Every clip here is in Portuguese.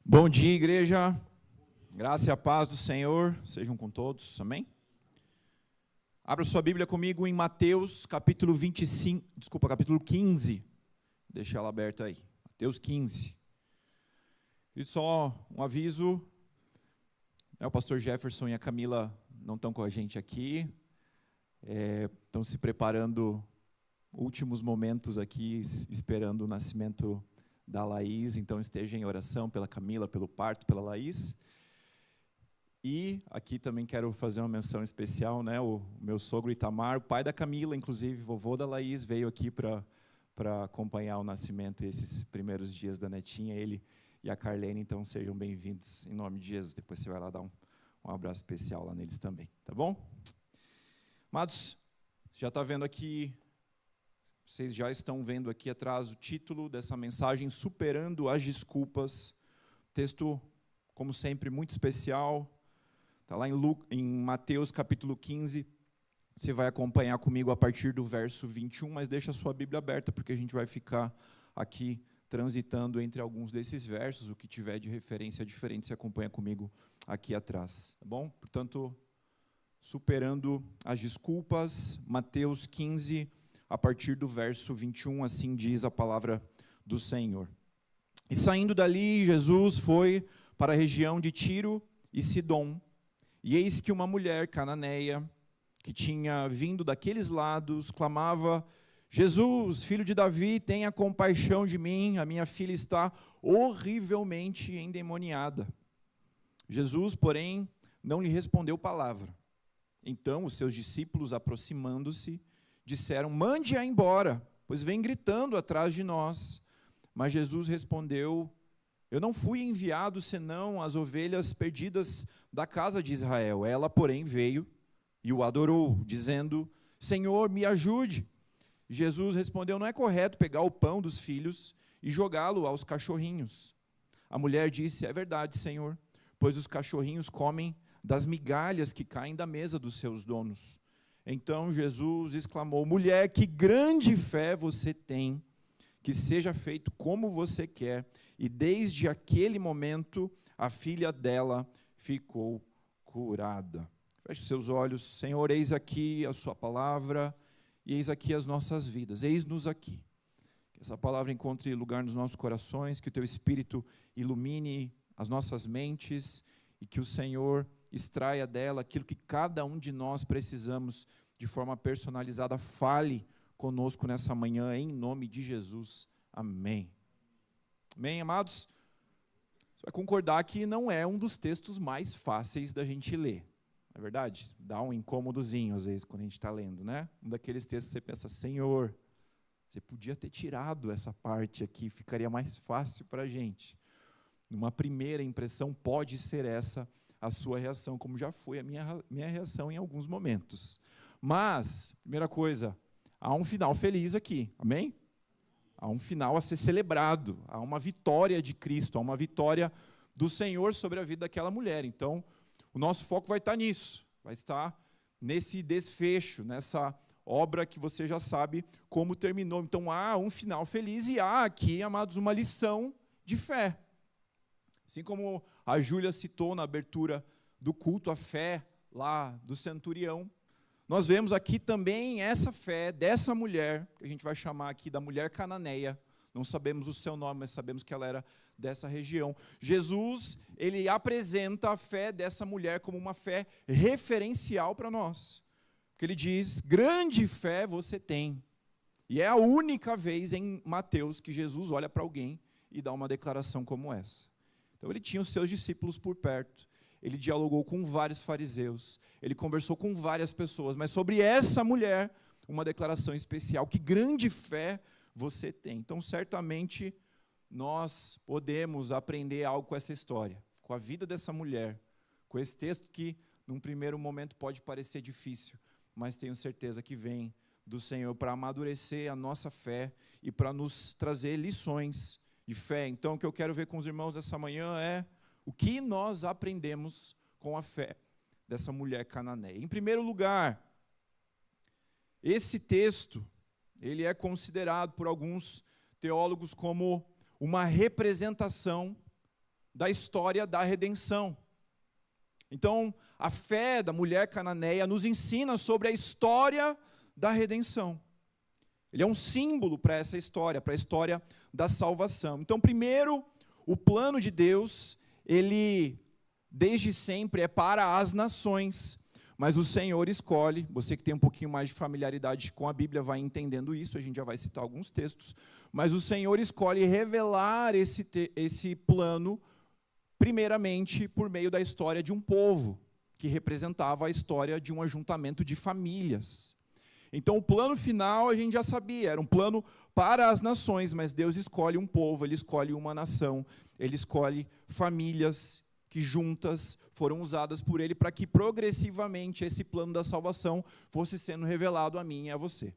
Bom dia, igreja. Graça e a paz do Senhor sejam com todos. Amém? Abra sua Bíblia comigo em Mateus, capítulo 15. Deixa ela aberta aí. Mateus 15. E só um aviso, o pastor Jefferson e a Camila não estão com a gente aqui. Estão se preparando últimos momentos aqui, esperando o nascimento da Laís, então esteja em oração pela Camila, pelo parto, pela Laís. E aqui também quero fazer uma menção especial, o meu sogro Itamar, o pai da Camila, inclusive, vovô da Laís, veio aqui para acompanhar o nascimento e esses primeiros dias da netinha, ele e a Carlene, então sejam bem-vindos em nome de Jesus. Depois você vai lá dar um abraço especial lá neles também, tá bom? Amados, já está vendo aqui, vocês já estão vendo aqui atrás o título dessa mensagem, Superando as Desculpas. Texto, como sempre, muito especial. Está lá em Mateus capítulo 15. Você vai acompanhar comigo a partir do verso 21, mas deixa a sua Bíblia aberta, porque a gente vai ficar aqui transitando entre alguns desses versos. O que tiver de referência diferente, você acompanha comigo aqui atrás. Tá bom? Portanto, Superando as Desculpas, Mateus 15, a partir do verso 21, assim diz a palavra do Senhor. E saindo dali, Jesus foi para a região de Tiro e Sidom, e eis que uma mulher cananeia, que tinha vindo daqueles lados, clamava: Jesus, filho de Davi, tenha compaixão de mim, a minha filha está horrivelmente endemoniada. Jesus, porém, não lhe respondeu palavra. Então os seus discípulos, aproximando-se, disseram: mande-a embora, pois vem gritando atrás de nós. Mas Jesus respondeu: eu não fui enviado senão as ovelhas perdidas da casa de Israel. Ela, porém, veio e o adorou, dizendo: Senhor, me ajude. Jesus respondeu: não é correto pegar o pão dos filhos e jogá-lo aos cachorrinhos. A mulher disse: é verdade, Senhor, pois os cachorrinhos comem das migalhas que caem da mesa dos seus donos. Então Jesus exclamou: mulher, que grande fé você tem, que seja feito como você quer. E desde aquele momento, a filha dela ficou curada. Feche os seus olhos. Senhor, eis aqui a sua palavra, e eis aqui as nossas vidas. Eis-nos aqui. Que essa palavra encontre lugar nos nossos corações, que o teu Espírito ilumine as nossas mentes, e que o Senhor extraia dela aquilo que cada um de nós precisamos de forma personalizada. Fale conosco nessa manhã, em nome de Jesus. Amém. Amém, amados? Você vai concordar que não é um dos textos mais fáceis da gente ler. Não é verdade? Dá um incômodozinho, às vezes, quando a gente está lendo, né? Um daqueles textos que você pensa: Senhor, você podia ter tirado essa parte aqui, ficaria mais fácil para a gente. Numa primeira impressão, pode ser essa a sua reação, como já foi a minha reação em alguns momentos. Mas, primeira coisa, há um final feliz aqui, amém? Há um final a ser celebrado, há uma vitória de Cristo, há uma vitória do Senhor sobre a vida daquela mulher. Então, o nosso foco vai estar nisso, vai estar nesse desfecho, nessa obra que você já sabe como terminou. Então, há um final feliz e há aqui, amados, uma lição de fé. Assim como a Júlia citou na abertura do culto, a fé lá do centurião, nós vemos aqui também essa fé dessa mulher, que a gente vai chamar aqui da mulher cananeia. Não sabemos o seu nome, mas sabemos que ela era dessa região. Jesus, ele apresenta a fé dessa mulher como uma fé referencial para nós. Porque ele diz: grande fé você tem. E é a única vez em Mateus que Jesus olha para alguém e dá uma declaração como essa. Então ele tinha os seus discípulos por perto. Ele dialogou com vários fariseus, ele conversou com várias pessoas, mas sobre essa mulher, uma declaração especial: que grande fé você tem. Então, certamente, nós podemos aprender algo com essa história, com a vida dessa mulher, com esse texto que, num primeiro momento, pode parecer difícil, mas tenho certeza que vem do Senhor para amadurecer a nossa fé e para nos trazer lições de fé. Então, o que eu quero ver com os irmãos essa manhã é o que nós aprendemos com a fé dessa mulher cananeia. Em primeiro lugar, esse texto, ele é considerado por alguns teólogos como uma representação da história da redenção. Então, a fé da mulher cananeia nos ensina sobre a história da redenção. Ele é um símbolo para essa história, para a história da salvação. Então, primeiro, o plano de Deus, ele desde sempre é para as nações, mas o Senhor escolhe, você que tem um pouquinho mais de familiaridade com a Bíblia vai entendendo isso, a gente já vai citar alguns textos, mas o Senhor escolhe revelar esse plano, primeiramente por meio da história de um povo, que representava a história de um ajuntamento de famílias. Então, o plano final, a gente já sabia, era um plano para as nações, mas Deus escolhe um povo, Ele escolhe uma nação, Ele escolhe famílias que juntas foram usadas por Ele para que progressivamente esse plano da salvação fosse sendo revelado a mim e a você.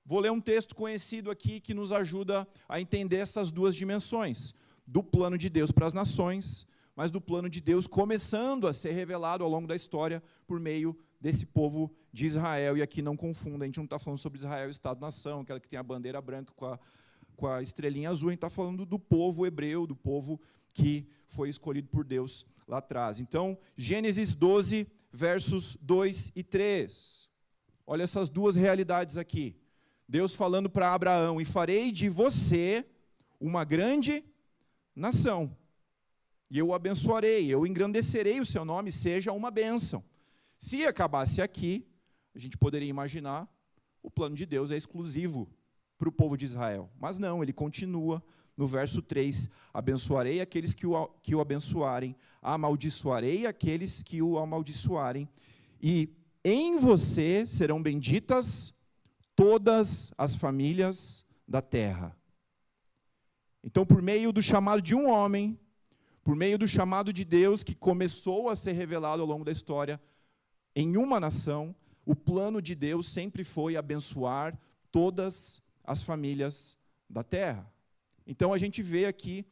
Vou ler um texto conhecido aqui que nos ajuda a entender essas duas dimensões, do plano de Deus para as nações, mas do plano de Deus começando a ser revelado ao longo da história por meio desse povo de Israel. E aqui não confunda, a gente não está falando sobre Israel, Estado-nação, aquela que tem a bandeira branca com a estrelinha azul, a gente está falando do povo hebreu, do povo que foi escolhido por Deus lá atrás. Então, Gênesis 12, versos 2 e 3. Olha essas duas realidades aqui. Deus falando para Abraão, e farei de você uma grande nação, e eu o abençoarei, eu engrandecerei o seu nome, seja uma bênção. Se acabasse aqui, a gente poderia imaginar, o plano de Deus é exclusivo para o povo de Israel. Mas não, ele continua no verso 3, abençoarei aqueles que o abençoarem, amaldiçoarei aqueles que o amaldiçoarem, e em você serão benditas todas as famílias da terra. Então, por meio do chamado de um homem, por meio do chamado de Deus, que começou a ser revelado ao longo da história, em uma nação, o plano de Deus sempre foi abençoar todas as famílias da terra. Então, a gente vê aqui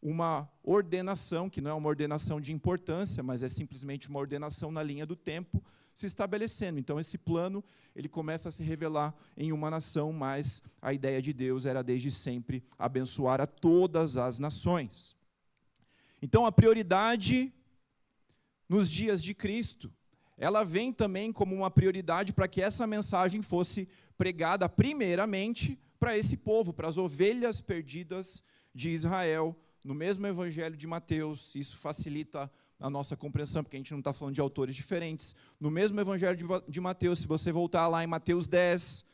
uma ordenação, que não é uma ordenação de importância, mas é simplesmente uma ordenação na linha do tempo, se estabelecendo. Então, esse plano, ele começa a se revelar em uma nação, mas a ideia de Deus era desde sempre abençoar a todas as nações. Então, a prioridade nos dias de Cristo, ela vem também como uma prioridade para que essa mensagem fosse pregada primeiramente para esse povo, para as ovelhas perdidas de Israel, no mesmo evangelho de Mateus. Isso facilita a nossa compreensão, porque a gente não está falando de autores diferentes. No mesmo evangelho de Mateus, se você voltar lá em Mateus 10,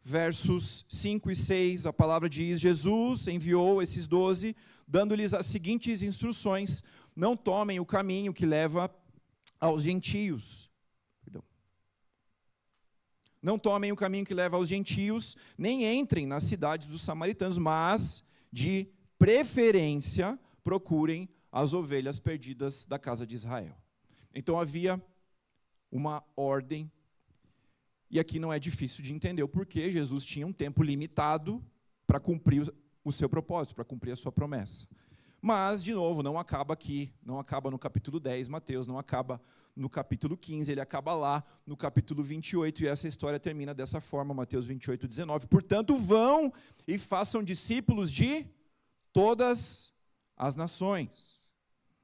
versos 5 e 6, a palavra diz, Jesus enviou esses 12, dando-lhes as seguintes instruções, não tomem o caminho que leva aos gentios. Não tomem o caminho que leva aos gentios, nem entrem nas cidades dos samaritanos, mas, de preferência, procurem as ovelhas perdidas da casa de Israel. Então havia uma ordem, e aqui não é difícil de entender o porquê. Jesus tinha um tempo limitado para cumprir o seu propósito, para cumprir a sua promessa. Mas, de novo, não acaba aqui, não acaba no capítulo 10, Mateus, não acaba no capítulo 15, ele acaba lá no capítulo 28, e essa história termina dessa forma, Mateus 28, 19. Portanto, vão e façam discípulos de todas as nações,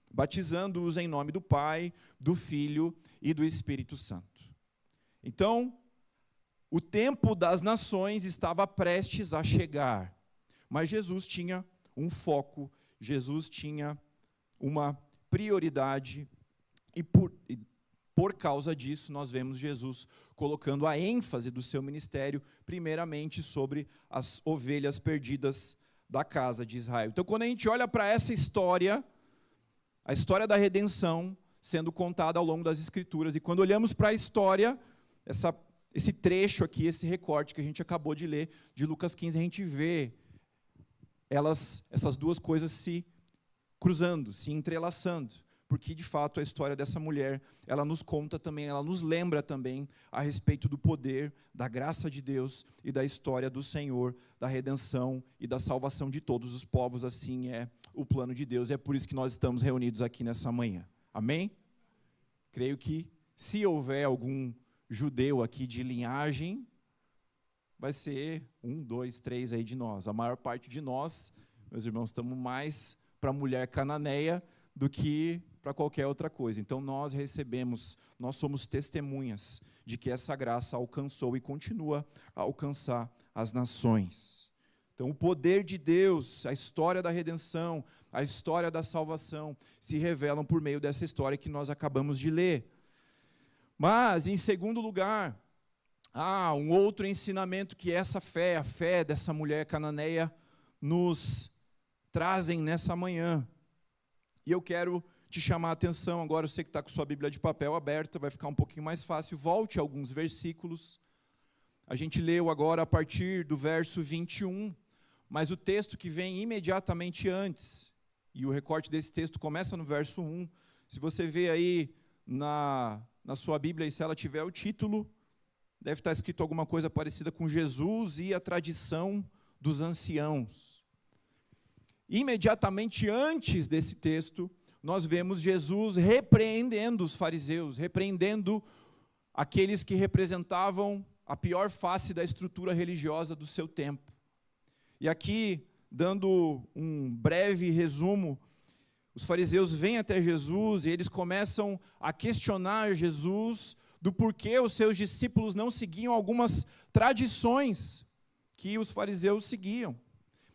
batizando-os em nome do Pai, do Filho e do Espírito Santo. Então, o tempo das nações estava prestes a chegar, mas Jesus tinha um foco, Jesus tinha uma prioridade, e por causa disso nós vemos Jesus colocando a ênfase do seu ministério primeiramente sobre as ovelhas perdidas da casa de Israel. Então, quando a gente olha para essa história, a história da redenção sendo contada ao longo das Escrituras, e quando olhamos para a história, esse trecho aqui, esse recorte que a gente acabou de ler, de Lucas 15, a gente vê essas duas coisas se cruzando, se entrelaçando, porque de fato a história dessa mulher, ela nos conta também, ela nos lembra também a respeito do poder, da graça de Deus e da história do Senhor, da redenção e da salvação de todos os povos. Assim é o plano de Deus, é por isso que nós estamos reunidos aqui nessa manhã. Amém? Creio que se houver algum judeu aqui de linhagem, vai ser 1, 2, 3 aí de nós. A maior parte de nós, meus irmãos, estamos mais para a mulher cananeia do que para qualquer outra coisa. Então nós somos testemunhas de que essa graça alcançou e continua a alcançar as nações. Então o poder de Deus, a história da redenção, a história da salvação, se revelam por meio dessa história que nós acabamos de ler. Mas, em segundo lugar, há um outro ensinamento que essa fé, a fé dessa mulher cananeia, nos trazem nessa manhã. E eu quero te chamar a atenção, agora eu sei que está com sua Bíblia de papel aberta, vai ficar um pouquinho mais fácil, volte a alguns versículos. A gente leu agora a partir do verso 21, mas o texto que vem imediatamente antes, e o recorte desse texto começa no verso 1, se você vê aí na sua Bíblia, e se ela tiver o título, deve estar escrito alguma coisa parecida com Jesus e a tradição dos anciãos. Imediatamente antes desse texto, nós vemos Jesus repreendendo os fariseus, repreendendo aqueles que representavam a pior face da estrutura religiosa do seu tempo. E aqui, dando um breve resumo, os fariseus vêm até Jesus e eles começam a questionar Jesus do porquê os seus discípulos não seguiam algumas tradições que os fariseus seguiam.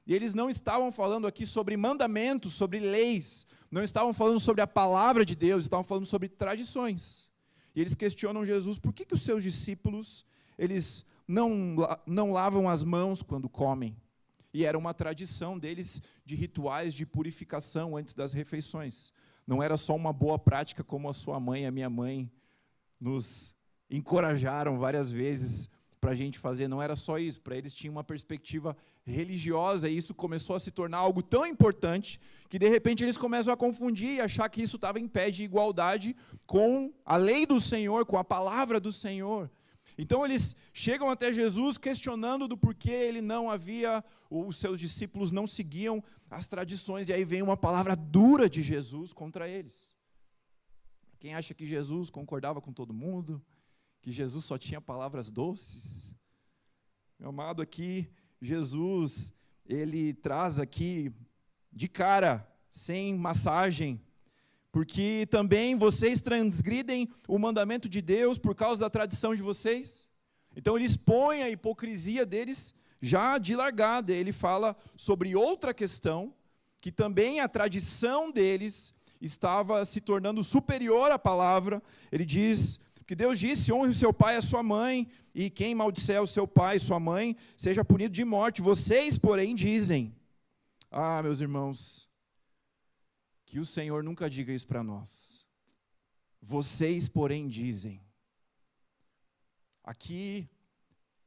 E eles não estavam falando aqui sobre mandamentos, sobre leis, não estavam falando sobre a palavra de Deus, estavam falando sobre tradições. E eles questionam Jesus, por que os seus discípulos, eles não lavam as mãos quando comem? E era uma tradição deles de rituais de purificação antes das refeições. Não era só uma boa prática como a sua mãe e a minha mãe nos encorajaram várias vezes para a gente fazer, não era só isso, para eles tinha uma perspectiva religiosa, e isso começou a se tornar algo tão importante, que de repente eles começam a confundir e achar que isso estava em pé de igualdade com a lei do Senhor, com a palavra do Senhor. Então eles chegam até Jesus questionando do porquê ele não havia, os seus discípulos não seguiam as tradições, e aí vem uma palavra dura de Jesus contra eles. Quem acha que Jesus concordava com todo mundo, que Jesus só tinha palavras doces? Meu amado, aqui, Jesus, ele traz aqui, de cara, sem massagem, porque também vocês transgridem o mandamento de Deus por causa da tradição de vocês. Então ele expõe a hipocrisia deles já de largada. Ele fala sobre outra questão, que também a tradição deles estava se tornando superior à palavra. Ele diz que Deus disse: honre o seu pai e a sua mãe, e quem maldisser o seu pai e sua mãe seja punido de morte. Vocês, porém, dizem. Ah, meus irmãos, que o Senhor nunca diga isso para nós. Vocês, porém, dizem. Aqui,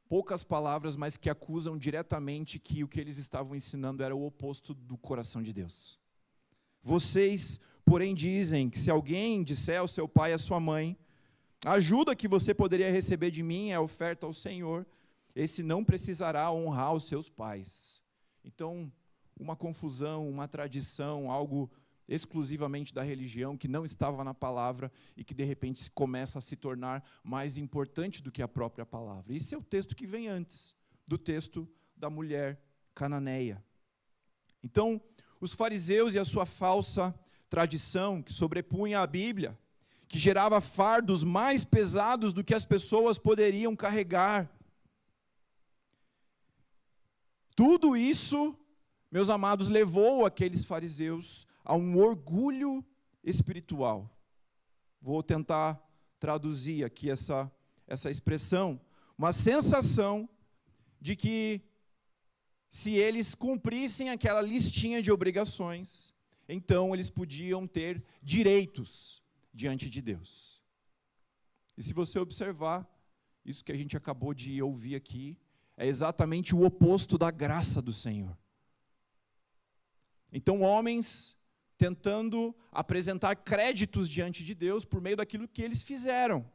poucas palavras, mas que acusam diretamente que o que eles estavam ensinando era o oposto do coração de Deus. Vocês, porém, dizem que se alguém disser ao seu pai e à sua mãe: a ajuda que você poderia receber de mim é oferta ao Senhor, esse não precisará honrar os seus pais. Então, uma confusão, uma tradição, algo exclusivamente da religião, que não estava na palavra e que de repente começa a se tornar mais importante do que a própria palavra. Esse é o texto que vem antes do texto da mulher cananeia. Então, os fariseus e a sua falsa tradição, que sobrepunha a Bíblia, que gerava fardos mais pesados do que as pessoas poderiam carregar. Tudo isso, meus amados, levou aqueles fariseus a um orgulho espiritual. Vou tentar traduzir aqui essa expressão. Uma sensação de que, se eles cumprissem aquela listinha de obrigações, então eles podiam ter direitos diante de Deus. E se você observar, isso que a gente acabou de ouvir aqui, é exatamente o oposto da graça do Senhor. Então, homens tentando apresentar créditos diante de Deus por meio daquilo que eles fizeram,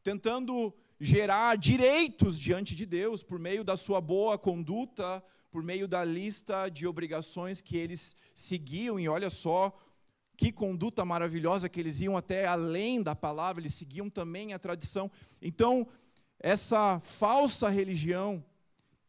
tentando gerar direitos diante de Deus por meio da sua boa conduta, por meio da lista de obrigações que eles seguiam. E olha só que conduta maravilhosa, que eles iam até além da palavra, eles seguiam também a tradição. Então, essa falsa religião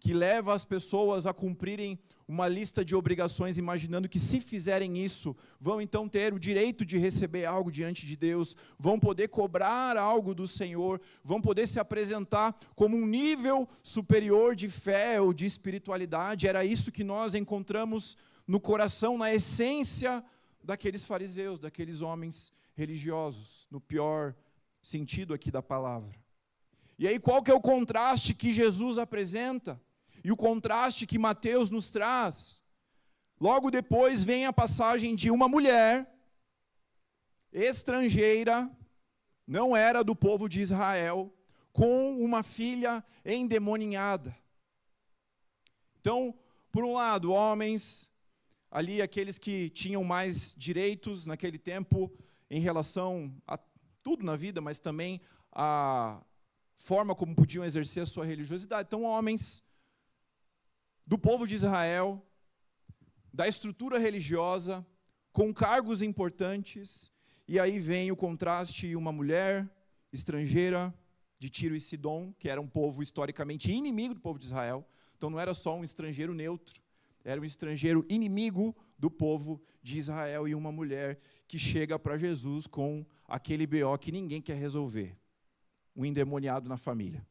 que leva as pessoas a cumprirem uma lista de obrigações, imaginando que se fizerem isso, vão então ter o direito de receber algo diante de Deus, vão poder cobrar algo do Senhor, vão poder se apresentar como um nível superior de fé ou de espiritualidade. Era isso que nós encontramos no coração, na essência daqueles fariseus, daqueles homens religiosos, no pior sentido aqui da palavra. E aí qual que é o contraste que Jesus apresenta? E o contraste que Mateus nos traz? Logo depois vem a passagem de uma mulher estrangeira, não era do povo de Israel, com uma filha endemoniada. Então, por um lado, homens, ali aqueles que tinham mais direitos naquele tempo em relação a tudo na vida, mas também a forma como podiam exercer a sua religiosidade. Então, homens do povo de Israel, da estrutura religiosa, com cargos importantes, e aí vem o contraste, uma mulher estrangeira de Tiro e Sidom, que era um povo historicamente inimigo do povo de Israel. Então não era só um estrangeiro neutro, era um estrangeiro inimigo do povo de Israel, e uma mulher que chega para Jesus com aquele BO que ninguém quer resolver, um endemoniado na família.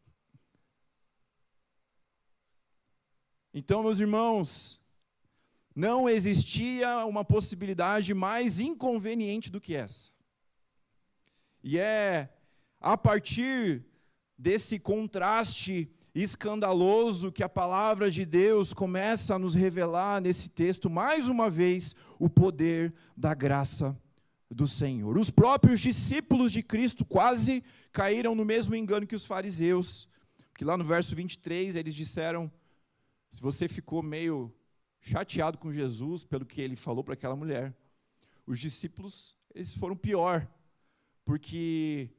Então, meus irmãos, não existia uma possibilidade mais inconveniente do que essa. E é a partir desse contraste escandaloso que a palavra de Deus começa a nos revelar nesse texto, mais uma vez, o poder da graça do Senhor. Os próprios discípulos de Cristo quase caíram no mesmo engano que os fariseus, porque lá no verso 23 eles disseram: se você ficou meio chateado com Jesus pelo que ele falou para aquela mulher, os discípulos, eles foram pior, porque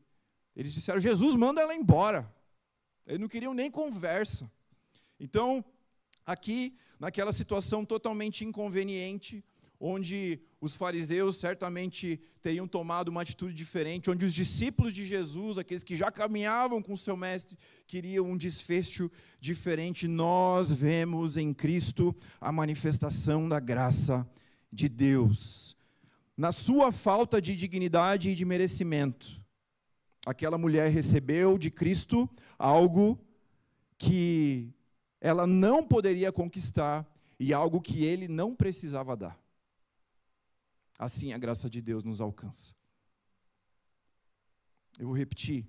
eles disseram: Jesus, manda ela embora. Eles não queriam nem conversa. Então, aqui, naquela situação totalmente inconveniente, onde os fariseus certamente teriam tomado uma atitude diferente, onde os discípulos de Jesus, aqueles que já caminhavam com o seu mestre, queriam um desfecho diferente, nós vemos em Cristo a manifestação da graça de Deus. Na sua falta de dignidade e de merecimento, aquela mulher recebeu de Cristo algo que ela não poderia conquistar e algo que ele não precisava dar. Assim a graça de Deus nos alcança. Eu vou repetir.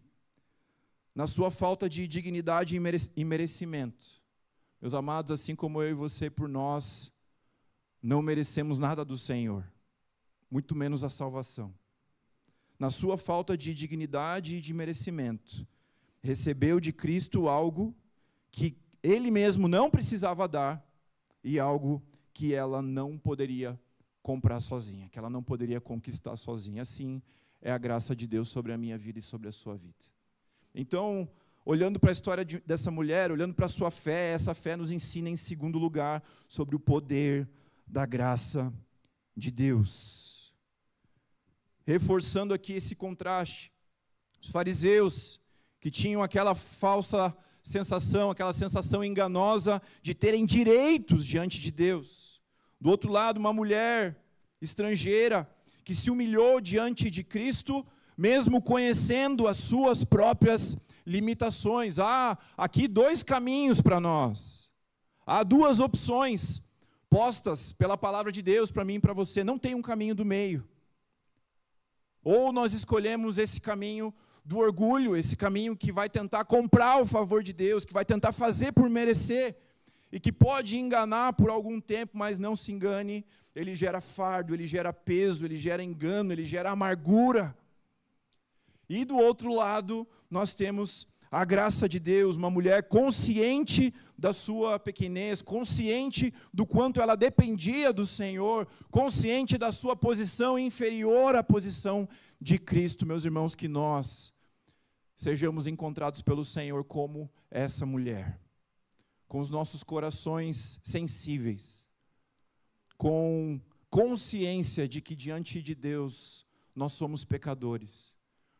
Na sua falta de dignidade e merecimento, meus amados, assim como eu e você, por nós, não merecemos nada do Senhor, muito menos a salvação. Na sua falta de dignidade e de merecimento, recebeu de Cristo algo que Ele mesmo não precisava dar e algo que ela não poderia comprar sozinha, que ela não poderia conquistar sozinha. Assim é a graça de Deus sobre a minha vida e sobre a sua vida. Então, olhando para a história dessa mulher, olhando para a sua fé, essa fé nos ensina, em segundo lugar, sobre o poder da graça de Deus. Reforçando aqui esse contraste, os fariseus, que tinham aquela falsa sensação, aquela sensação enganosa de terem direitos diante de Deus. Do outro lado, uma mulher estrangeira que se humilhou diante de Cristo, mesmo conhecendo as suas próprias limitações. Há aqui dois caminhos para nós. Há duas opções postas pela palavra de Deus para mim e para você. Não tem um caminho do meio. Ou nós escolhemos esse caminho do orgulho, esse caminho que vai tentar comprar o favor de Deus, que vai tentar fazer por merecer, e que pode enganar por algum tempo, mas não se engane, ele gera fardo, ele gera peso, ele gera engano, ele gera amargura. E do outro lado, nós temos a graça de Deus, uma mulher consciente da sua pequenez, consciente do quanto ela dependia do Senhor, consciente da sua posição inferior à posição de Cristo. Meus irmãos, que nós sejamos encontrados pelo Senhor como essa mulher, com os nossos corações sensíveis, com consciência de que diante de Deus nós somos pecadores,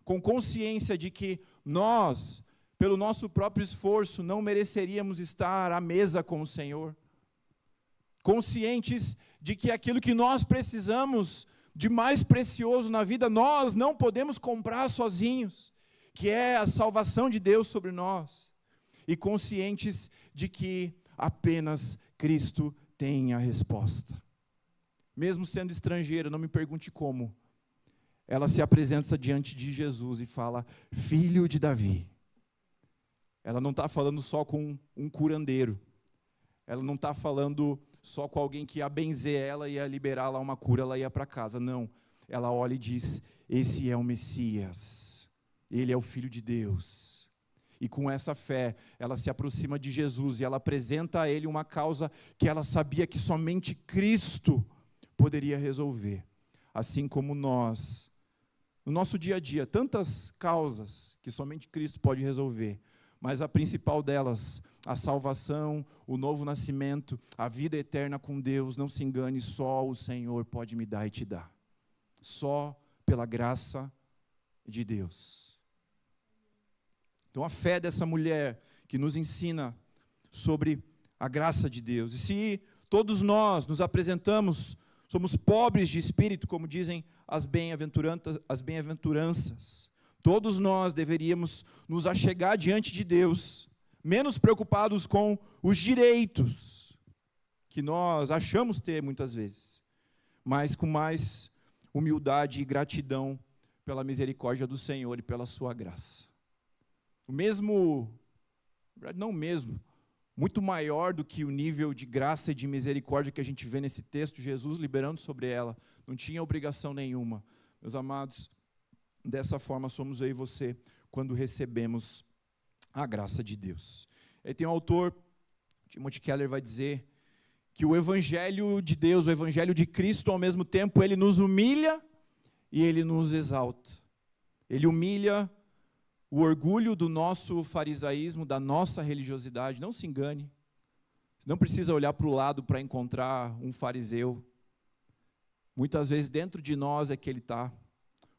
com consciência de que nós pelo nosso próprio esforço, não mereceríamos estar à mesa com o Senhor. Conscientes de que aquilo que nós precisamos de mais precioso na vida, nós não podemos comprar sozinhos, que é a salvação de Deus sobre nós. E conscientes de que apenas Cristo tem a resposta. Mesmo sendo estrangeira, não me pergunte como, ela se apresenta diante de Jesus e fala, filho de Davi. Ela não está falando só com um curandeiro. Ela não está falando só com alguém que ia benzer ela e ia liberar lá uma cura, ela ia para casa. Não, ela olha e diz, esse é o Messias. Ele é o Filho de Deus. E com essa fé, ela se aproxima de Jesus e ela apresenta a ele uma causa que ela sabia que somente Cristo poderia resolver. Assim como nós, no nosso dia a dia, tantas causas que somente Cristo pode resolver, mas a principal delas, a salvação, o novo nascimento, a vida eterna com Deus, não se engane, só o Senhor pode me dar e te dar. Só pela graça de Deus. Então a fé dessa mulher que nos ensina sobre a graça de Deus. E se todos nós nos apresentamos, somos pobres de espírito, como dizem as bem-aventuranças, todos nós deveríamos nos achegar diante de Deus, menos preocupados com os direitos que nós achamos ter muitas vezes, mas com mais humildade e gratidão pela misericórdia do Senhor e pela sua graça. Muito maior do que o nível de graça e de misericórdia que a gente vê nesse texto, Jesus liberando sobre ela, não tinha obrigação nenhuma. Meus amados, dessa forma somos eu e você, quando recebemos a graça de Deus. E tem um autor, Timothy Keller, vai dizer que o Evangelho de Deus, o Evangelho de Cristo, ao mesmo tempo, ele nos humilha e ele nos exalta. Ele humilha o orgulho do nosso farisaísmo, da nossa religiosidade. Não se engane, não precisa olhar para o lado para encontrar um fariseu. Muitas vezes dentro de nós é que ele está.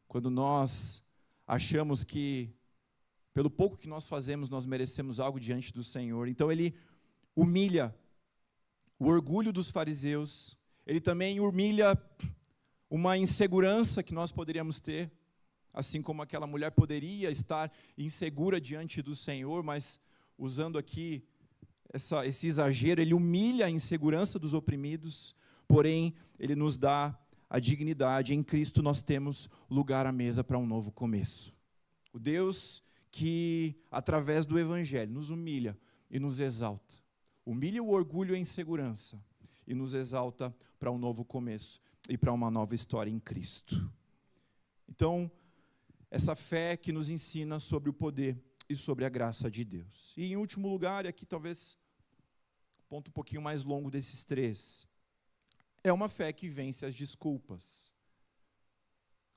Quando nós achamos que, pelo pouco que nós fazemos, nós merecemos algo diante do Senhor. Então ele humilha o orgulho dos fariseus. Ele também humilha uma insegurança que nós poderíamos ter. Assim como aquela mulher poderia estar insegura diante do Senhor, mas usando aqui esse exagero, ele humilha a insegurança dos oprimidos, porém ele nos dá a dignidade. Em Cristo nós temos lugar à mesa para um novo começo. O Deus que, através do Evangelho, nos humilha e nos exalta. Humilha o orgulho e a insegurança e nos exalta para um novo começo e para uma nova história em Cristo. Então, essa fé que nos ensina sobre o poder e sobre a graça de Deus. E em último lugar, e aqui talvez o ponto um pouquinho mais longo desses três, é uma fé que vence as desculpas.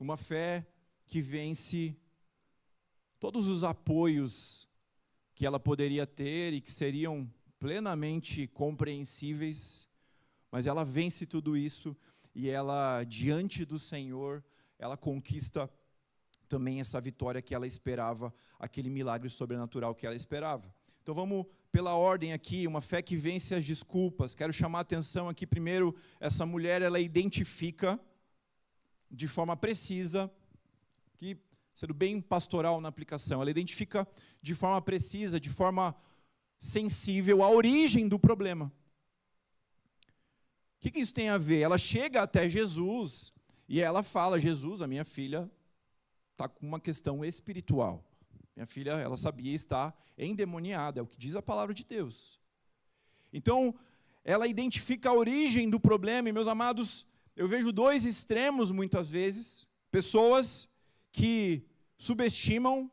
Uma fé que vence todos os apoios que ela poderia ter e que seriam plenamente compreensíveis, mas ela vence tudo isso e ela, diante do Senhor, ela conquista também essa vitória que ela esperava, aquele milagre sobrenatural que ela esperava. Então vamos pela ordem aqui, uma fé que vence as desculpas. Quero chamar a atenção aqui primeiro, essa mulher, ela identifica de forma precisa, que sendo bem pastoral na aplicação, ela identifica de forma precisa, de forma sensível a origem do problema. O que isso tem a ver? Ela chega até Jesus e ela fala, Jesus, a minha filha está com uma questão espiritual. Minha filha, ela sabia estar endemoniada, é o que diz a palavra de Deus. Então, ela identifica a origem do problema, e meus amados, eu vejo dois extremos muitas vezes, pessoas que subestimam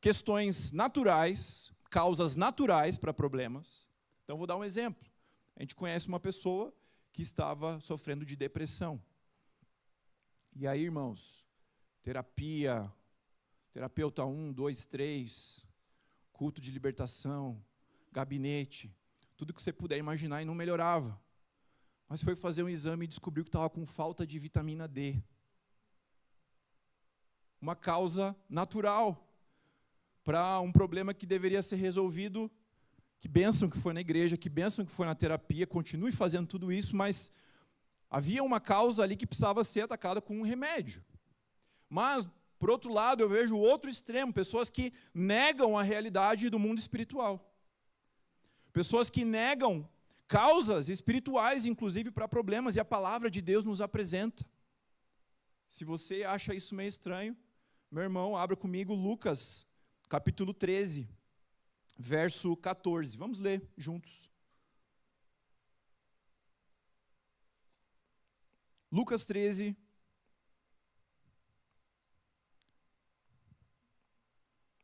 questões naturais, causas naturais para problemas. Então, vou dar um exemplo. A gente conhece uma pessoa que estava sofrendo de depressão. E aí, irmãos, terapia, terapeuta 1, 2, 3, culto de libertação, gabinete, tudo que você puder imaginar e não melhorava. Mas foi fazer um exame e descobriu que estava com falta de vitamina D. Uma causa natural. para um problema que deveria ser resolvido. Que bênção que foi na igreja, que bênção que foi na terapia, continue fazendo tudo isso, mas havia uma causa ali que precisava ser atacada com um remédio. Mas, por outro lado, eu vejo o outro extremo, pessoas que negam a realidade do mundo espiritual. Pessoas que negam causas espirituais, inclusive para problemas, e a palavra de Deus nos apresenta. Se você acha isso meio estranho, meu irmão, abra comigo Lucas, capítulo 13, verso 14. Vamos ler juntos. Lucas 13.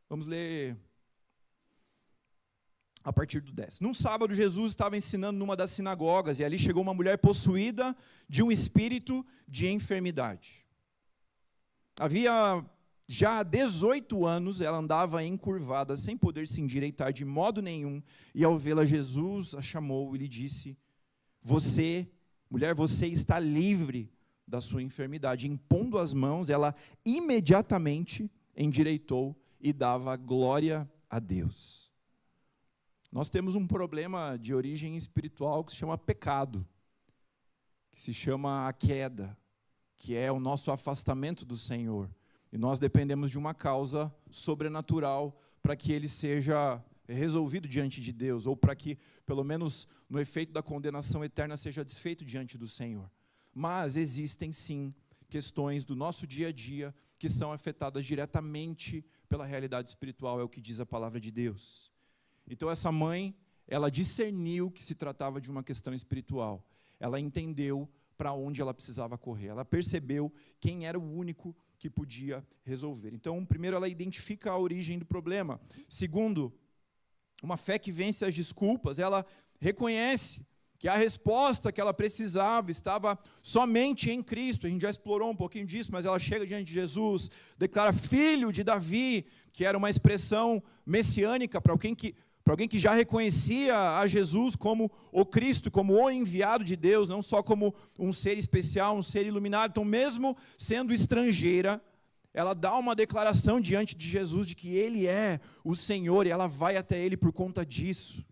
Vamos ler a partir do 10. Num sábado, Jesus estava ensinando numa das sinagogas, e ali chegou uma mulher possuída de um espírito de enfermidade. Havia já 18 anos, ela andava encurvada, sem poder se endireitar de modo nenhum, e ao vê-la, Jesus a chamou e lhe disse: mulher, você está livre da sua enfermidade. Impondo as mãos, ela imediatamente endireitou e dava glória a Deus. Nós temos um problema de origem espiritual que se chama pecado, que se chama a queda, que é o nosso afastamento do Senhor. E nós dependemos de uma causa sobrenatural para que ele seja resolvido diante de Deus, ou para que, pelo menos no efeito da condenação eterna, seja desfeito diante do Senhor. Mas existem sim questões do nosso dia a dia que são afetadas diretamente pela realidade espiritual, é o que diz a palavra de Deus. Então essa mãe, ela discerniu que se tratava de uma questão espiritual. Ela entendeu para onde ela precisava correr. Ela percebeu quem era o único que podia resolver. Então, primeiro, ela identifica a origem do problema. Segundo, uma fé que vence as desculpas, ela reconhece que a resposta que ela precisava estava somente em Cristo. A gente já explorou um pouquinho disso, mas ela chega diante de Jesus, declara filho de Davi, que era uma expressão messiânica para alguém que já reconhecia a Jesus como o Cristo, como o enviado de Deus, não só como um ser especial, um ser iluminado. Então, mesmo sendo estrangeira, ela dá uma declaração diante de Jesus de que Ele é o Senhor, e ela vai até Ele por conta disso.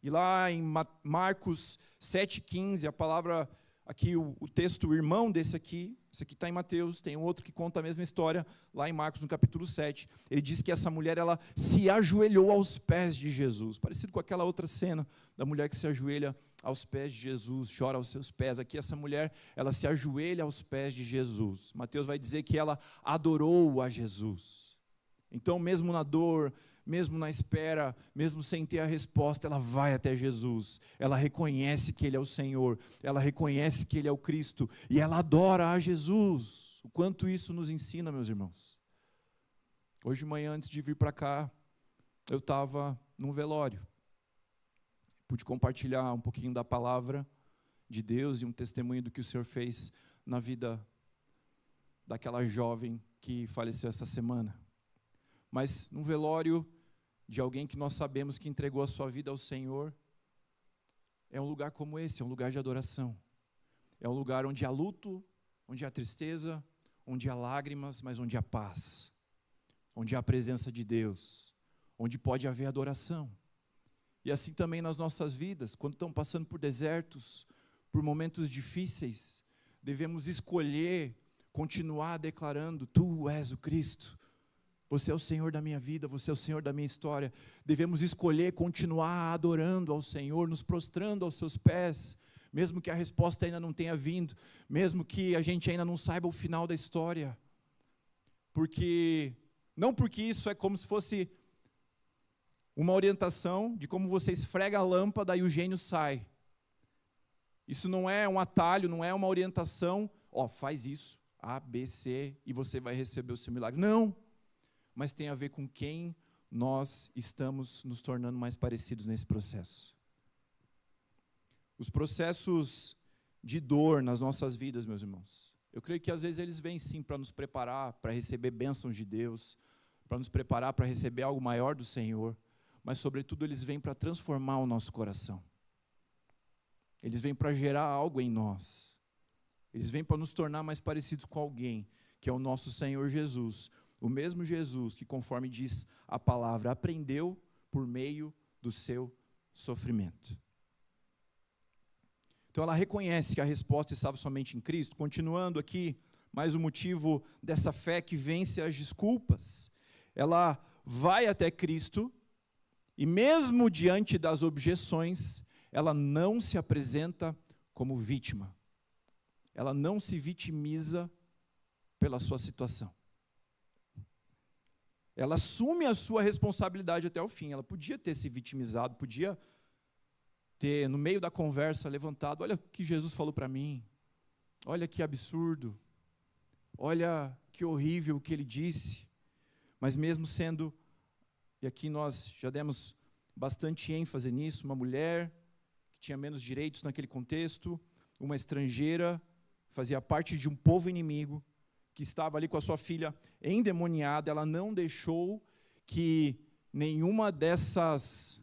E lá em Marcos 7,15, a palavra, aqui o texto, o irmão desse aqui, esse aqui está em Mateus, tem um outro que conta a mesma história, lá em Marcos, no capítulo 7. Ele diz que essa mulher, ela se ajoelhou aos pés de Jesus, parecido com aquela outra cena da mulher que se ajoelha aos pés de Jesus, chora aos seus pés. Aqui essa mulher, ela se ajoelha aos pés de Jesus. Mateus vai dizer que ela adorou a Jesus. Então, mesmo na dor, mesmo na espera, mesmo sem ter a resposta, ela vai até Jesus, ela reconhece que Ele é o Senhor, ela reconhece que Ele é o Cristo, e ela adora a Jesus. O quanto isso nos ensina, meus irmãos. Hoje de manhã, antes de vir para cá, eu estava num velório, pude compartilhar um pouquinho da palavra de Deus e um testemunho do que o Senhor fez na vida daquela jovem que faleceu essa semana. Mas num velório de alguém que nós sabemos que entregou a sua vida ao Senhor, é um lugar como esse, é um lugar de adoração. É um lugar onde há luto, onde há tristeza, onde há lágrimas, mas onde há paz. Onde há a presença de Deus, onde pode haver adoração. E assim também nas nossas vidas, quando estamos passando por desertos, por momentos difíceis, devemos escolher continuar declarando: Tu és o Cristo. Você é o Senhor da minha vida, você é o Senhor da minha história. Devemos escolher continuar adorando ao Senhor, nos prostrando aos seus pés, mesmo que a resposta ainda não tenha vindo, mesmo que a gente ainda não saiba o final da história. Não porque isso é como se fosse uma orientação de como você esfrega a lâmpada e o gênio sai. Isso não é um atalho, não é uma orientação, faz isso, A, B, C, e você vai receber o seu milagre. Não. Mas tem a ver com quem nós estamos nos tornando mais parecidos nesse processo. Os processos de dor nas nossas vidas, meus irmãos, eu creio que às vezes eles vêm sim para nos preparar para receber bênçãos de Deus, para nos preparar para receber algo maior do Senhor, mas sobretudo eles vêm para transformar o nosso coração. Eles vêm para gerar algo em nós. Eles vêm para nos tornar mais parecidos com alguém, que é o nosso Senhor Jesus, O mesmo Jesus que, conforme diz a palavra, aprendeu por meio do seu sofrimento. Então ela reconhece que a resposta estava somente em Cristo. Continuando aqui, mais um motivo dessa fé que vence as desculpas. Ela vai até Cristo e mesmo diante das objeções, ela não se apresenta como vítima. Ela não se vitimiza pela sua situação. Ela assume a sua responsabilidade até o fim. Ela podia ter se vitimizado, podia ter, no meio da conversa, levantado: olha o que Jesus falou para mim, olha que absurdo, olha que horrível o que ele disse. Mas mesmo sendo, e aqui nós já demos bastante ênfase nisso, uma mulher que tinha menos direitos naquele contexto, uma estrangeira, fazia parte de um povo inimigo, que estava ali com a sua filha endemoniada, ela não deixou que nenhuma dessas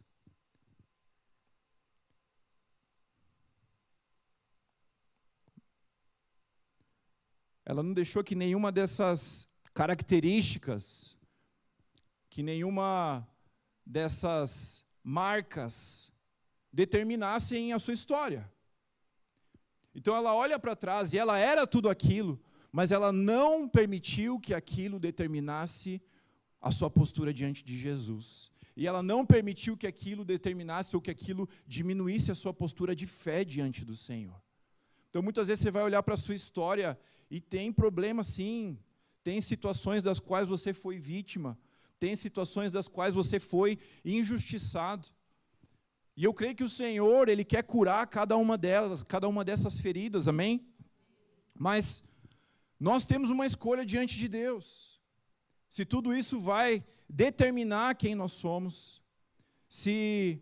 características, que nenhuma dessas marcas determinassem a sua história. Então ela olha para trás e ela era tudo aquilo, mas ela não permitiu que aquilo determinasse a sua postura diante de Jesus. E ela não permitiu que aquilo determinasse ou que aquilo diminuísse a sua postura de fé diante do Senhor. Então muitas vezes você vai olhar para a sua história e tem problema sim, tem situações das quais você foi vítima, tem situações das quais você foi injustiçado. E eu creio que o Senhor, Ele quer curar cada uma delas, cada uma dessas feridas, amém? Mas nós temos uma escolha diante de Deus. Se tudo isso vai determinar quem nós somos, se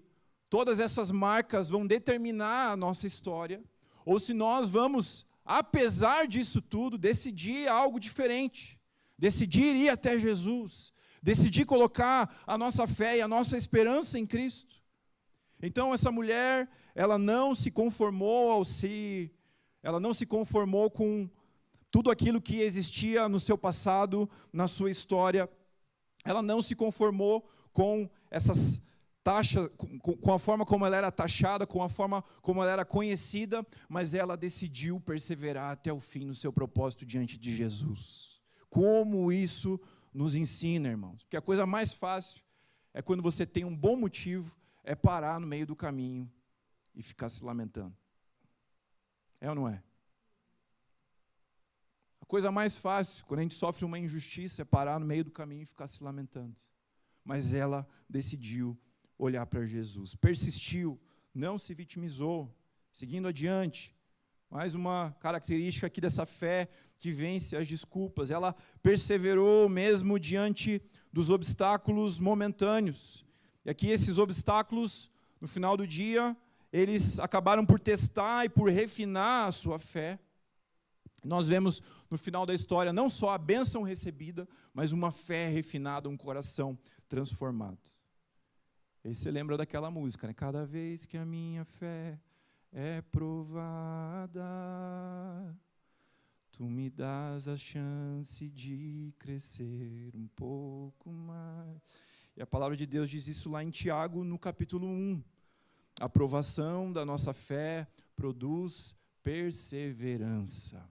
todas essas marcas vão determinar a nossa história, ou se nós vamos, apesar disso tudo, decidir algo diferente, decidir ir até Jesus, decidir colocar a nossa fé e a nossa esperança em Cristo. Então essa mulher, ela não se conformou com tudo aquilo que existia no seu passado, na sua história. Ela não se conformou com essas taxas, com a forma como ela era taxada, com a forma como ela era conhecida, mas ela decidiu perseverar até o fim no seu propósito diante de Jesus. Como isso nos ensina, irmãos? Porque a coisa mais fácil é quando você tem um bom motivo, é parar no meio do caminho e ficar se lamentando. É ou não é? A coisa mais fácil, quando a gente sofre uma injustiça, é parar no meio do caminho e ficar se lamentando. Mas ela decidiu olhar para Jesus, persistiu, não se vitimizou, seguindo adiante. Mais uma característica aqui dessa fé que vence as desculpas. Ela perseverou mesmo diante dos obstáculos momentâneos. E aqui esses obstáculos, no final do dia, eles acabaram por testar e por refinar a sua fé. Nós vemos no final da história não só a bênção recebida, mas uma fé refinada, um coração transformado. E você lembra daquela música, né? Cada vez que a minha fé é provada, tu me dás a chance de crescer um pouco mais. E a palavra de Deus diz isso lá em Tiago, no capítulo 1. A provação da nossa fé produz perseverança.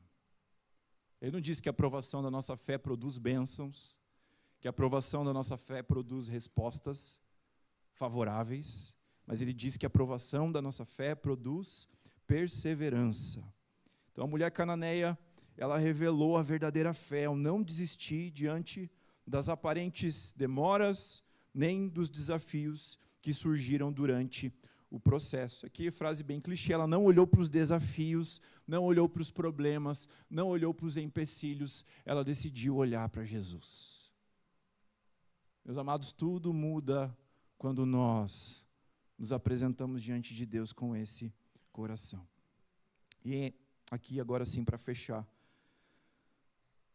Ele não diz que a aprovação da nossa fé produz bênçãos, que a aprovação da nossa fé produz respostas favoráveis, mas ele diz que a aprovação da nossa fé produz perseverança. Então a mulher cananeia, ela revelou a verdadeira fé, ao não desistir diante das aparentes demoras, nem dos desafios que surgiram durante o processo. Aqui, frase bem clichê, ela não olhou para os desafios, não olhou para os problemas, não olhou para os empecilhos, ela decidiu olhar para Jesus. Meus amados, tudo muda quando nós nos apresentamos diante de Deus com esse coração. E aqui, agora sim, para fechar,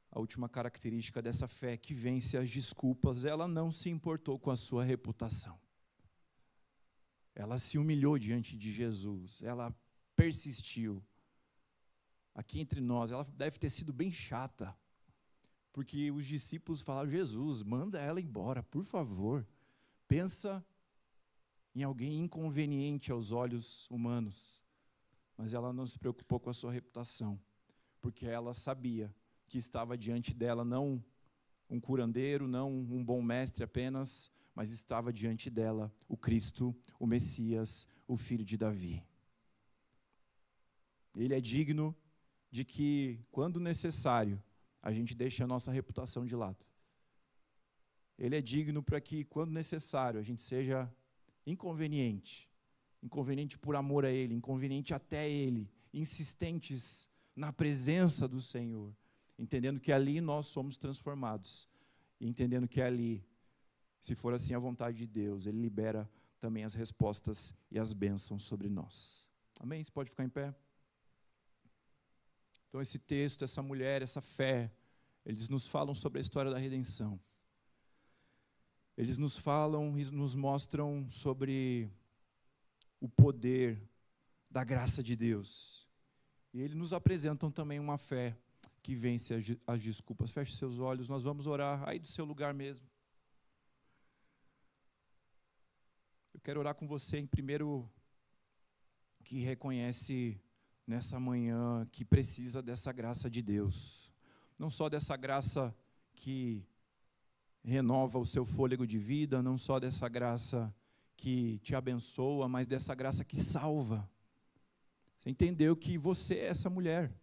a última característica dessa fé que vence as desculpas, ela não se importou com a sua reputação. Ela se humilhou diante de Jesus, ela persistiu. Aqui entre nós, ela deve ter sido bem chata, porque os discípulos falaram: Jesus, manda ela embora, por favor. Pensa em alguém inconveniente aos olhos humanos. Mas ela não se preocupou com a sua reputação, porque ela sabia que estava diante dela não um curandeiro, não um bom mestre apenas, mas estava diante dela o Cristo, o Messias, o Filho de Davi. Ele é digno de que, quando necessário, a gente deixe a nossa reputação de lado. Ele é digno para que, quando necessário, a gente seja inconveniente por amor a Ele, inconveniente até Ele, insistentes na presença do Senhor, entendendo que ali nós somos transformados, e entendendo que ali, se for assim a vontade de Deus, Ele libera também as respostas e as bênçãos sobre nós. Amém? Você pode ficar em pé? Então esse texto, essa mulher, essa fé, eles nos falam sobre a história da redenção. Eles nos falam e nos mostram sobre o poder da graça de Deus. E eles nos apresentam também uma fé que vence as desculpas. Feche seus olhos, nós vamos orar aí do seu lugar mesmo. Eu quero orar com você em primeiro, que reconhece nessa manhã que precisa dessa graça de Deus. Não só dessa graça que renova o seu fôlego de vida, não só dessa graça que te abençoa, mas dessa graça que salva. Você entendeu que você é essa mulher.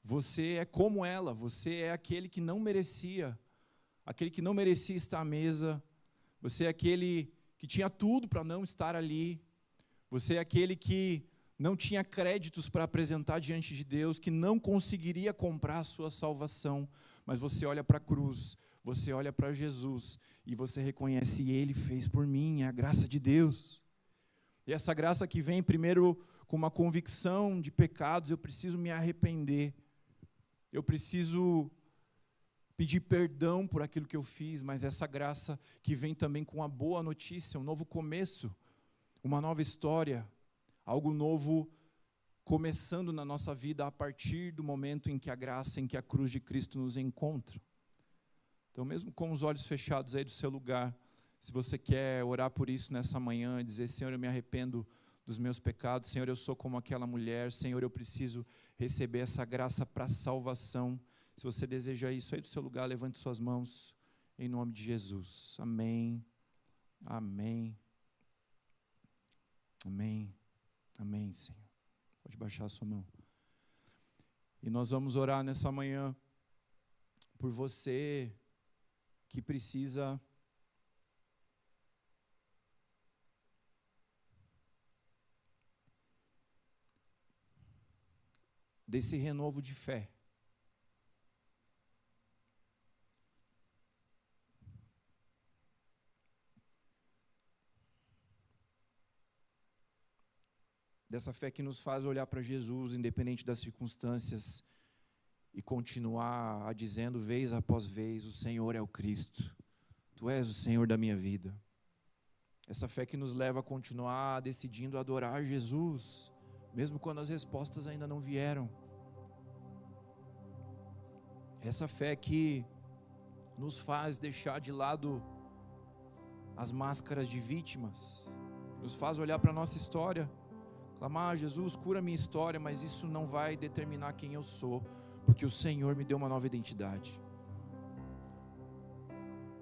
Você é como ela, você é aquele que não merecia estar à mesa, você é aquele que tinha tudo para não estar ali, você é aquele que não tinha créditos para apresentar diante de Deus, que não conseguiria comprar a sua salvação, mas você olha para a cruz, você olha para Jesus e você reconhece: Ele fez por mim, é a graça de Deus. E essa graça que vem primeiro com uma convicção de pecados, eu preciso me arrepender, eu preciso pedir perdão por aquilo que eu fiz, mas essa graça que vem também com uma boa notícia, um novo começo, uma nova história, algo novo começando na nossa vida a partir do momento em que a graça, em que a cruz de Cristo nos encontra. Então, mesmo com os olhos fechados aí do seu lugar, se você quer orar por isso nessa manhã, dizer: Senhor, eu me arrependo dos meus pecados, Senhor, eu sou como aquela mulher, Senhor, eu preciso receber essa graça para a salvação. Se você deseja isso aí do seu lugar, levante suas mãos, em nome de Jesus. Amém, amém, amém, amém, Senhor. Pode baixar a sua mão. E nós vamos orar nessa manhã por você que precisa desse renovo de fé. Dessa fé que nos faz olhar para Jesus, independente das circunstâncias, e continuar dizendo vez após vez: o Senhor é o Cristo, Tu és o Senhor da minha vida. Essa fé que nos leva a continuar decidindo adorar Jesus, mesmo quando as respostas ainda não vieram. Essa fé que nos faz deixar de lado as máscaras de vítimas, nos faz olhar para a nossa história, clamar: Jesus, cura a minha história, mas isso não vai determinar quem eu sou, porque o Senhor me deu uma nova identidade.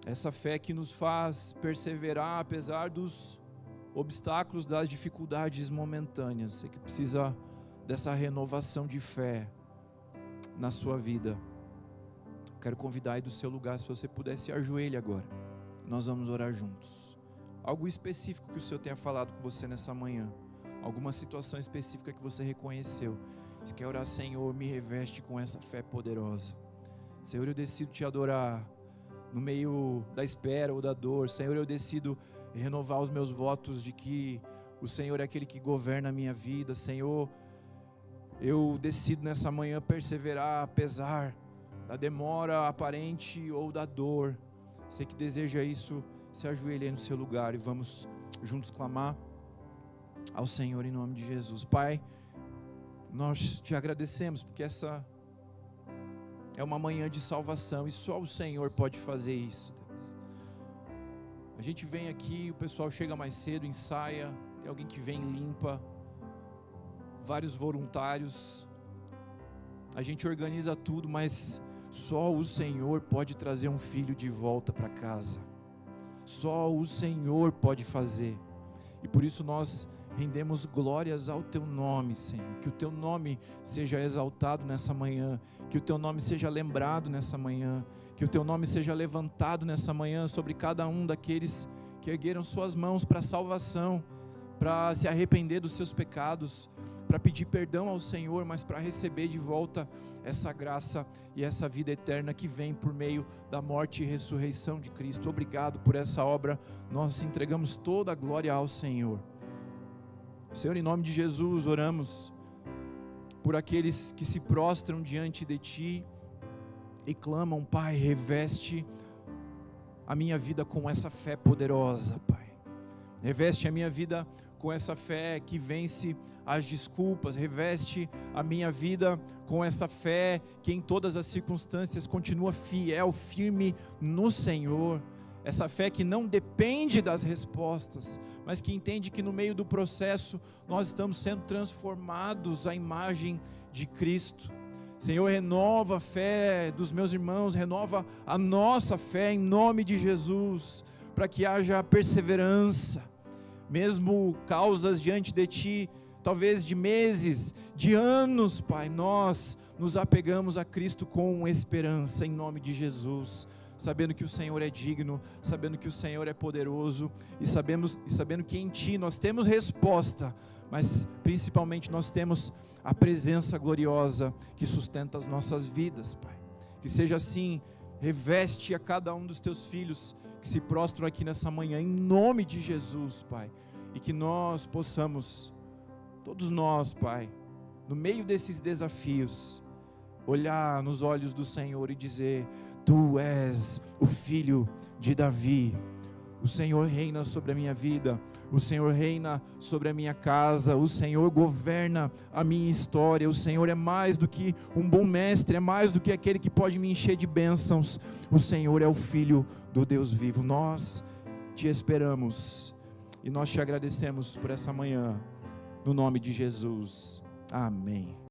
Essa fé que nos faz perseverar apesar dos obstáculos, das dificuldades momentâneas. Você que precisa dessa renovação de fé na sua vida. Quero convidar aí do seu lugar, se você puder, se ajoelhe agora. Nós vamos orar juntos. Algo específico que o Senhor tenha falado com você nessa manhã. Alguma situação específica que você reconheceu. Você quer orar: Senhor, me reveste com essa fé poderosa. Senhor, eu decido te adorar no meio da espera ou da dor. Senhor, eu decido renovar os meus votos de que o Senhor é aquele que governa a minha vida. Senhor, eu decido nessa manhã perseverar apesar da demora aparente ou da dor. Você que deseja isso, se ajoelhe aí no seu lugar e vamos juntos clamar ao Senhor em nome de Jesus. Pai, nós te agradecemos porque essa É uma manhã de salvação e só o Senhor pode fazer isso, Deus. A gente vem aqui, o pessoal chega mais cedo, ensaia, tem alguém que vem e limpa, vários voluntários, a gente organiza tudo, mas só o Senhor pode trazer um filho de volta para casa. Só o Senhor pode fazer. E por isso nós rendemos glórias ao Teu nome, Senhor. Que o Teu nome seja exaltado nessa manhã. Que o Teu nome seja lembrado nessa manhã. Que o Teu nome seja levantado nessa manhã sobre cada um daqueles que ergueram suas mãos para a salvação, para se arrepender dos seus pecados, para pedir perdão ao Senhor, mas para receber de volta essa graça e essa vida eterna que vem por meio da morte e ressurreição de Cristo. Obrigado por essa obra, nós entregamos toda a glória ao Senhor. Senhor, em nome de Jesus, oramos por aqueles que se prostram diante de Ti e clamam: Pai, reveste a minha vida com essa fé poderosa, Pai. Reveste a minha vida com essa fé que vence as desculpas. Reveste a minha vida com essa fé que em todas as circunstâncias continua fiel, firme no Senhor. Essa fé que não depende das respostas, mas que entende que no meio do processo nós estamos sendo transformados à imagem de Cristo. Senhor, renova a fé dos meus irmãos, renova a nossa fé em nome de Jesus, para que haja perseverança, mesmo causas diante de Ti, talvez de meses, de anos, Pai, nós nos apegamos a Cristo com esperança em nome de Jesus, sabendo que o Senhor é digno, sabendo que o Senhor é poderoso e sabendo que em Ti nós temos resposta, mas principalmente nós temos a presença gloriosa que sustenta as nossas vidas, Pai. Que seja assim, reveste a cada um dos Teus filhos que se prostram aqui nessa manhã, em nome de Jesus, Pai, e que nós possamos, todos nós, Pai, no meio desses desafios, olhar nos olhos do Senhor e dizer: Tu és o Filho de Davi. O Senhor reina sobre a minha vida, o Senhor reina sobre a minha casa, o Senhor governa a minha história, o Senhor é mais do que um bom mestre, é mais do que aquele que pode me encher de bênçãos, o Senhor é o Filho do Deus vivo. Nós Te esperamos e nós Te agradecemos por essa manhã, no nome de Jesus, amém.